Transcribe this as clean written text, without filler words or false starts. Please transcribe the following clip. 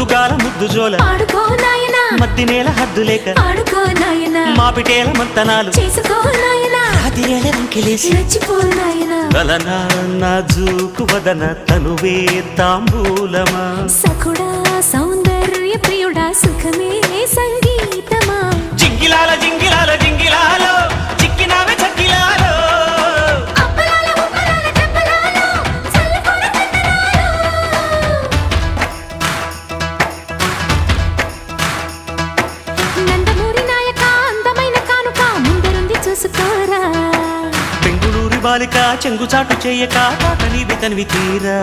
ముద్దుగాల ముద్దు జోల ఆడుకో నాయనా మద్ది నేల హద్దు లేక ఆడుకో నాయనా మాపిటేల మంతనాలు చేసుకో నాయనా రాతిరేల రంకెలేసి రెచ్చిపో నాయనా గలనా నాజూకు వదన తనువే తాంబూలమా సఖుడా సౌందర్య ప్రియుడా సుఖమే సంగీతమా జింగిలాల జింగిలాల జింగిలాలో చిక్కినావే చక్కిలాలో అప్పలాల ఉప్పలాల చెప్పలాలో చల్లకొల తందనాలో నందమూరి నాయక అందమైన కానుక ముందరుంది చూసుకోరా బెంగుళూరు బాలిక చెంగుచాటు చేయక తాతని తనివి తీరా